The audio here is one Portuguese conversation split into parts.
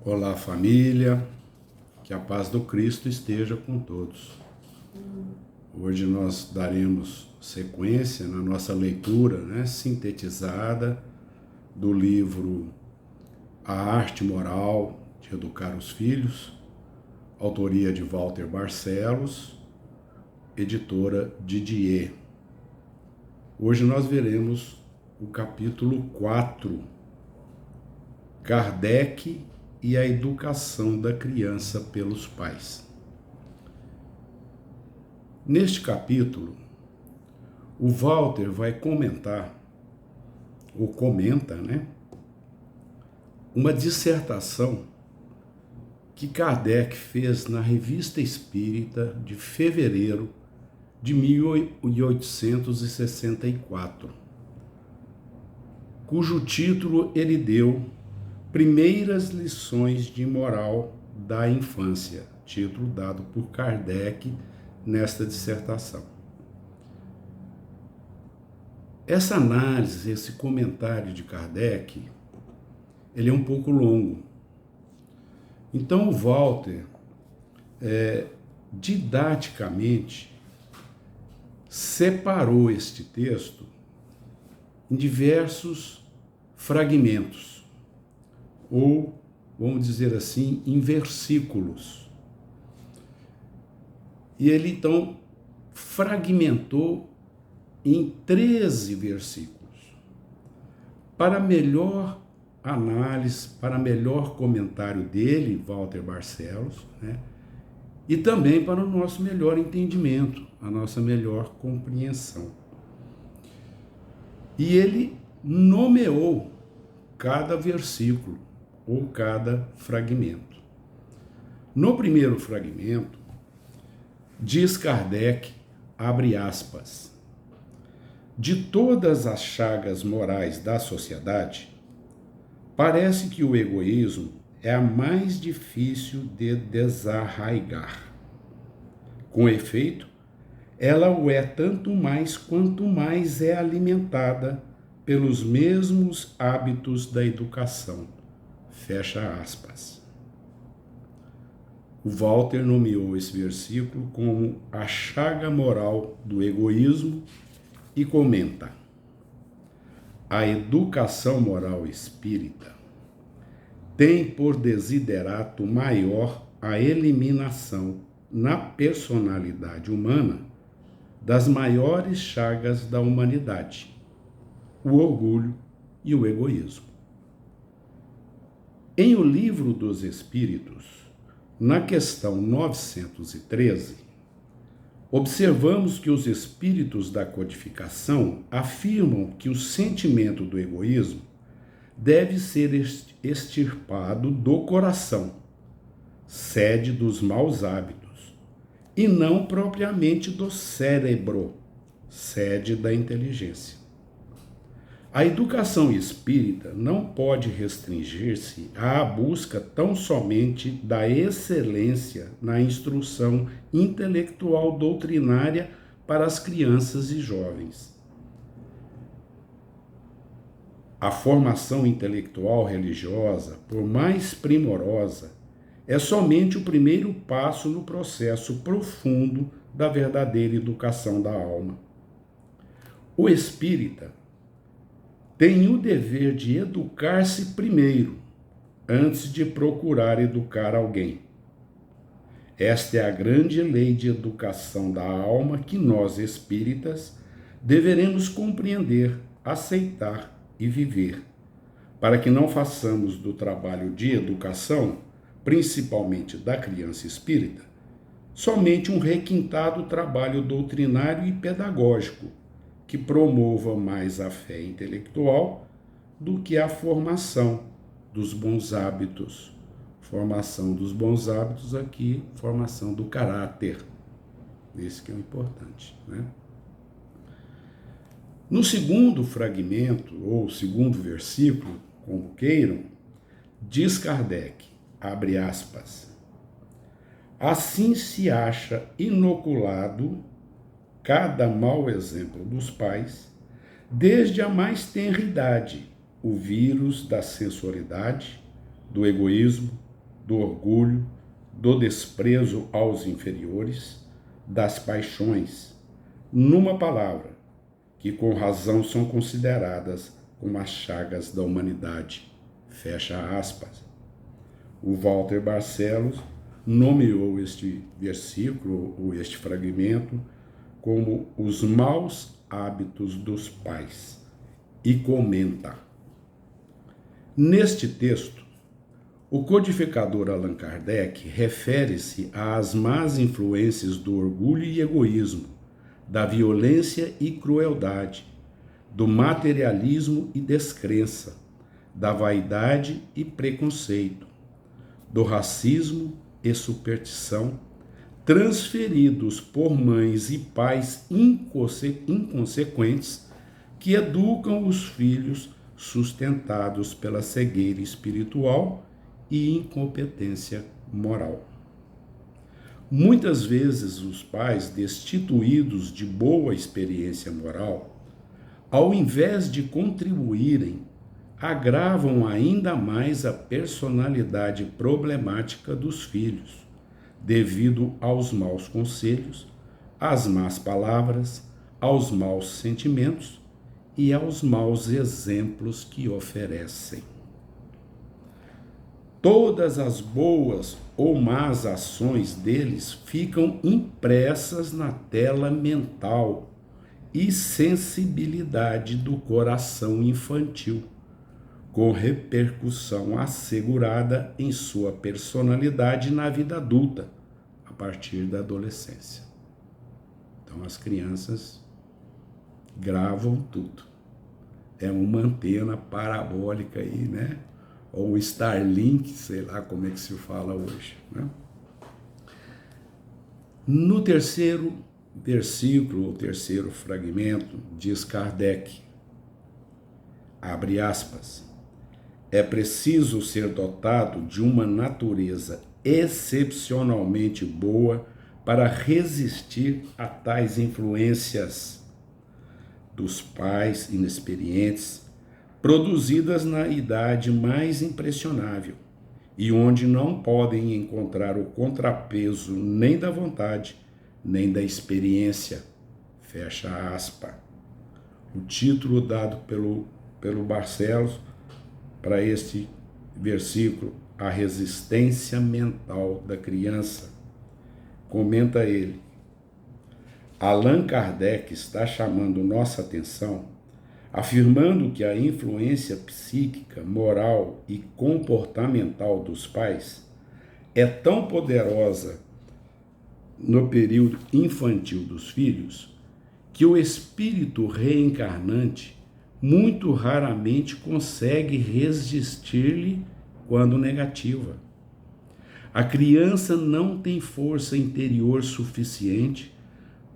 Olá, família, que a paz do Cristo esteja com todos. Hoje nós daremos sequência na nossa leitura, sintetizada do livro A Arte Moral de Educar os Filhos, autoria de Walter Barcelos, editora Didier. Hoje nós veremos o capítulo 4, Kardec e a educação da criança pelos pais. Neste capítulo, o Walter vai comenta, uma dissertação que Kardec fez na Revista Espírita de fevereiro de 1864, cujo título ele deu Primeiras Lições de Moral da Infância, título dado por Kardec nesta dissertação. Essa análise, esse comentário de Kardec, ele é um pouco longo. Então o Walter, didaticamente, separou este texto em diversos fragmentos, ou, vamos dizer assim, em versículos. E ele, então, fragmentou em 13 versículos. Para melhor análise, para melhor comentário dele, Walter Barcelos, e também para o nosso melhor entendimento, a nossa melhor compreensão. E ele nomeou cada versículo, ou cada fragmento. No primeiro fragmento, diz Kardec, abre aspas, de todas as chagas morais da sociedade, parece que o egoísmo é a mais difícil de desarraigar. Com efeito, ela o é tanto mais quanto mais é alimentada pelos mesmos hábitos da educação. Fecha aspas. O Walter nomeou esse versículo como a chaga moral do egoísmo e comenta: a educação moral espírita tem por desiderato maior a eliminação na personalidade humana das maiores chagas da humanidade, o orgulho e o egoísmo. Em O Livro dos Espíritos, na questão 913, observamos que os espíritos da codificação afirmam que o sentimento do egoísmo deve ser extirpado do coração, sede dos maus hábitos, e não propriamente do cérebro, sede da inteligência. A educação espírita não pode restringir-se à busca tão somente da excelência na instrução intelectual doutrinária para as crianças e jovens. A formação intelectual religiosa, por mais primorosa, é somente o primeiro passo no processo profundo da verdadeira educação da alma. O espírita tem o dever de educar-se primeiro, antes de procurar educar alguém. Esta é a grande lei de educação da alma que nós, espíritas, deveremos compreender, aceitar e viver, para que não façamos do trabalho de educação, principalmente da criança espírita, somente um requintado trabalho doutrinário e pedagógico, que promova mais a fé intelectual do que a formação dos bons hábitos. Formação dos bons hábitos aqui, formação do caráter. Esse que é o importante, No segundo fragmento, ou segundo versículo, como queiram, diz Kardec, abre aspas, assim se acha inoculado cada mau exemplo dos pais, desde a mais tenra idade, o vírus da sensualidade, do egoísmo, do orgulho, do desprezo aos inferiores, das paixões, numa palavra, que com razão são consideradas como as chagas da humanidade. Fecha aspas. O Walter Barcelos nomeou este versículo, ou este fragmento, como os maus hábitos dos pais, e comenta: neste texto, o codificador Allan Kardec refere-se às más influências do orgulho e egoísmo, da violência e crueldade, do materialismo e descrença, da vaidade e preconceito, do racismo e superstição, transferidos por mães e pais inconsequentes que educam os filhos sustentados pela cegueira espiritual e incompetência moral. Muitas vezes os pais, destituídos de boa experiência moral, ao invés de contribuírem, agravam ainda mais a personalidade problemática dos filhos, devido aos maus conselhos, às más palavras, aos maus sentimentos e aos maus exemplos que oferecem. Todas as boas ou más ações deles ficam impressas na tela mental e sensibilidade do coração infantil, com repercussão assegurada em sua personalidade na vida adulta, a partir da adolescência. Então as crianças gravam tudo. É uma antena parabólica aí, né? Ou Starlink, sei lá como é que se fala hoje, né? No terceiro versículo, ou terceiro fragmento, diz Kardec, abre aspas, é preciso ser dotado de uma natureza excepcionalmente boa para resistir a tais influências dos pais inexperientes, produzidas na idade mais impressionável, e onde não podem encontrar o contrapeso nem da vontade, nem da experiência. Fecha aspas. O título dado pelo Barcelos para este versículo, a resistência mental da criança. Comenta ele: Allan Kardec está chamando nossa atenção, afirmando que a influência psíquica, moral e comportamental dos pais é tão poderosa no período infantil dos filhos que o espírito reencarnante muito raramente consegue resistir-lhe quando negativa. A criança não tem força interior suficiente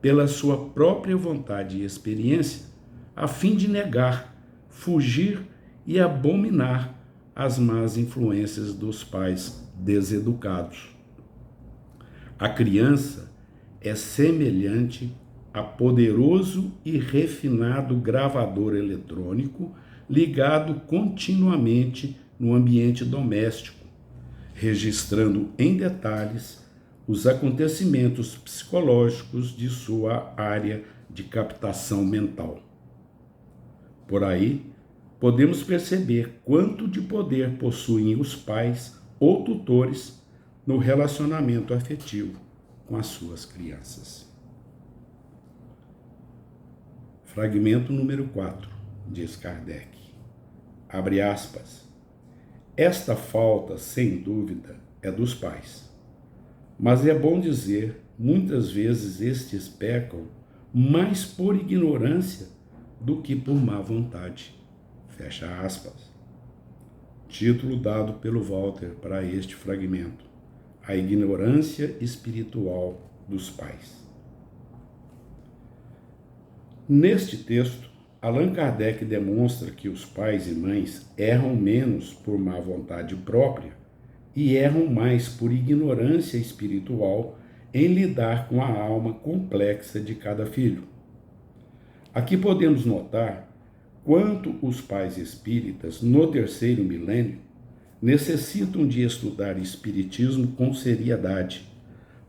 pela sua própria vontade e experiência a fim de negar, fugir e abominar as más influências dos pais deseducados. A criança é semelhante a poderoso e refinado gravador eletrônico ligado continuamente no ambiente doméstico, registrando em detalhes os acontecimentos psicológicos de sua área de captação mental. Por aí, podemos perceber quanto de poder possuem os pais ou tutores no relacionamento afetivo com as suas crianças. Fragmento número 4, diz Kardec, abre aspas, esta falta, sem dúvida, é dos pais. Mas é bom dizer, muitas vezes estes pecam mais por ignorância do que por má vontade. Fecha aspas. Título dado pelo Walter para este fragmento: a ignorância espiritual dos pais. Neste texto, Allan Kardec demonstra que os pais e mães erram menos por má vontade própria e erram mais por ignorância espiritual em lidar com a alma complexa de cada filho. Aqui podemos notar quanto os pais espíritas, no terceiro milênio, necessitam de estudar Espiritismo com seriedade,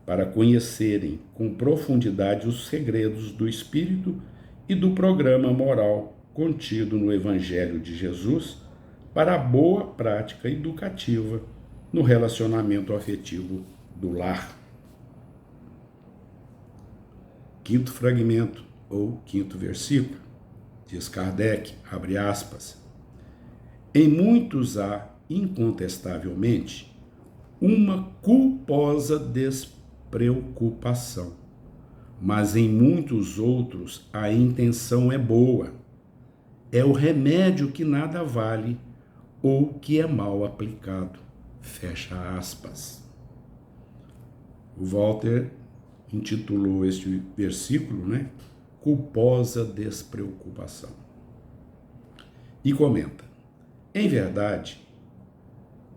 para conhecerem com profundidade os segredos do Espírito e do programa moral contido no Evangelho de Jesus para a boa prática educativa no relacionamento afetivo do lar. Quinto fragmento, ou quinto versículo, diz Kardec, abre aspas, em muitos há, incontestavelmente, uma culposa despreocupação, mas em muitos outros a intenção é boa. É o remédio que nada vale ou que é mal aplicado. Fecha aspas. O Walter intitulou este versículo, culposa despreocupação. E comenta, em verdade,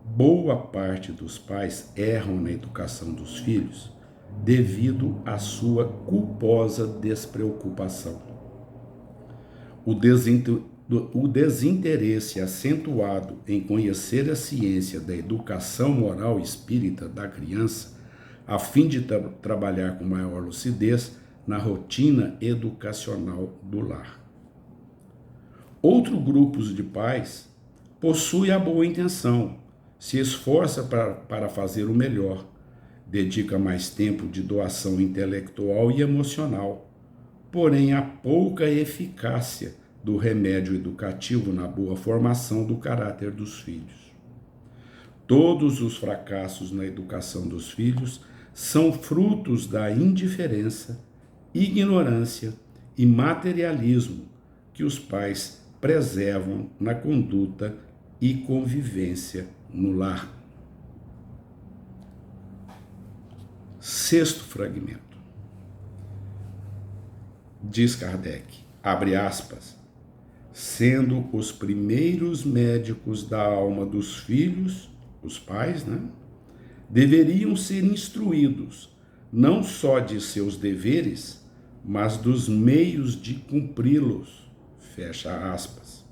boa parte dos pais erram na educação dos filhos devido à sua culposa despreocupação. O desinteresse acentuado em conhecer a ciência da educação moral espírita da criança, a fim de trabalhar com maior lucidez na rotina educacional do lar. Outro grupo de pais possui a boa intenção, se esforça para fazer o melhor, dedica mais tempo de doação intelectual e emocional, porém há pouca eficácia do remédio educativo na boa formação do caráter dos filhos. Todos os fracassos na educação dos filhos são frutos da indiferença, ignorância e materialismo que os pais preservam na conduta e convivência no lar. Sexto fragmento. Diz Kardec, abre aspas, sendo os primeiros médicos da alma dos filhos, os pais, deveriam ser instruídos não só de seus deveres, mas dos meios de cumpri-los. Fecha aspas.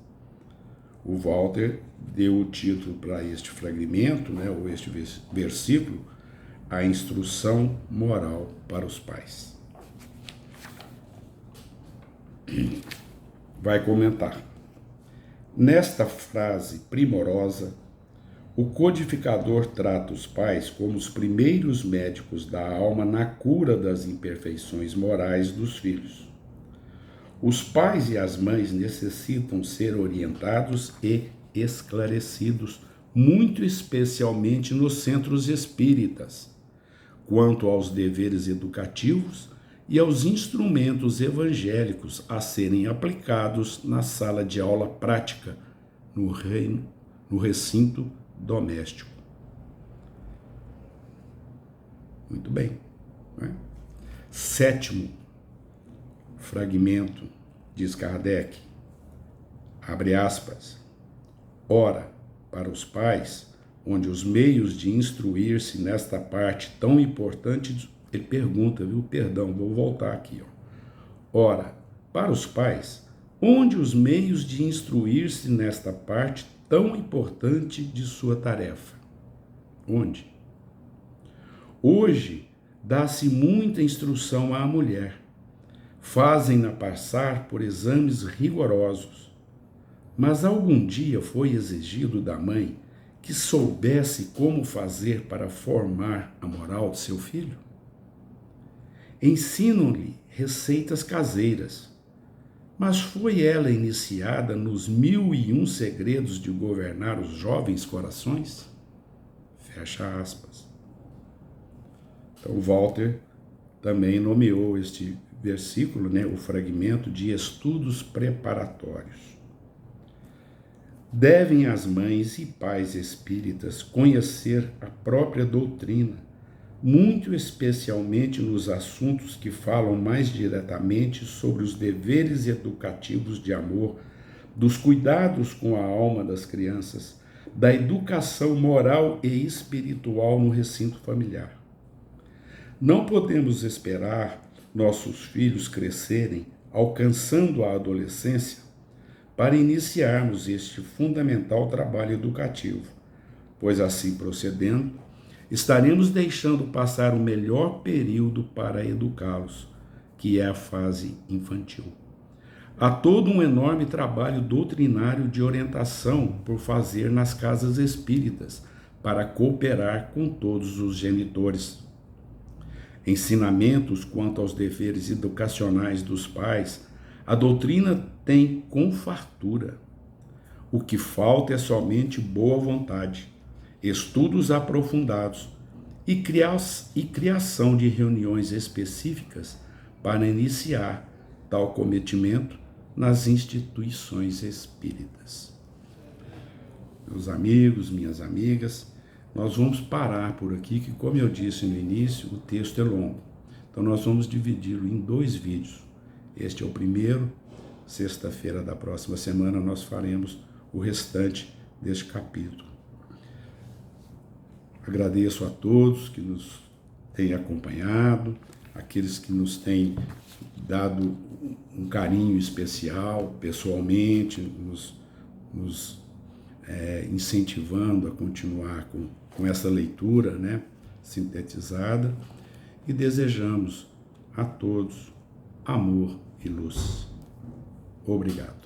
O Walter deu o título para este fragmento, ou este versículo, a instrução moral para os pais. Vai comentar. Nesta frase primorosa, o codificador trata os pais como os primeiros médicos da alma na cura das imperfeições morais dos filhos. Os pais e as mães necessitam ser orientados e esclarecidos, muito especialmente nos centros espíritas, quanto aos deveres educativos e aos instrumentos evangélicos a serem aplicados na sala de aula prática, no recinto doméstico. Muito bem. Sétimo fragmento, diz Kardec, abre aspas, ora, para os pais, onde os meios de instruir-se nesta parte tão importante, ele pergunta, vou voltar aqui, ora, para os pais, onde os meios de instruir-se nesta parte tão importante de sua tarefa? Onde? Hoje, dá-se muita instrução à mulher. Fazem-na passar por exames rigorosos. Mas algum dia foi exigido da mãe que soubesse como fazer para formar a moral de seu filho? Ensinam-lhe receitas caseiras, mas foi ela iniciada nos 1001 segredos de governar os jovens corações? Fecha aspas. Então, Walter também nomeou este versículo, o fragmento de estudos preparatórios. Devem as mães e pais espíritas conhecer a própria doutrina, muito especialmente nos assuntos que falam mais diretamente sobre os deveres educativos de amor, dos cuidados com a alma das crianças, da educação moral e espiritual no recinto familiar. Não podemos esperar nossos filhos crescerem, alcançando a adolescência, para iniciarmos este fundamental trabalho educativo, pois assim procedendo, estaremos deixando passar o melhor período para educá-los, que é a fase infantil. Há todo um enorme trabalho doutrinário de orientação por fazer nas casas espíritas, para cooperar com todos os genitores. Ensinamentos quanto aos deveres educacionais dos pais, a doutrina tem com fartura. O que falta é somente boa vontade, estudos aprofundados e criação de reuniões específicas para iniciar tal cometimento nas instituições espíritas. Meus amigos, minhas amigas, nós vamos parar por aqui, que como eu disse no início, o texto é longo. Então nós vamos dividi-lo em 2 vídeos. Este é o primeiro, sexta-feira da próxima semana nós faremos o restante deste capítulo. Agradeço a todos que nos têm acompanhado, aqueles que nos têm dado um carinho especial, pessoalmente, nos incentivando a continuar com essa leitura, né, sintetizada, e desejamos a todos amor e luz. Obrigado.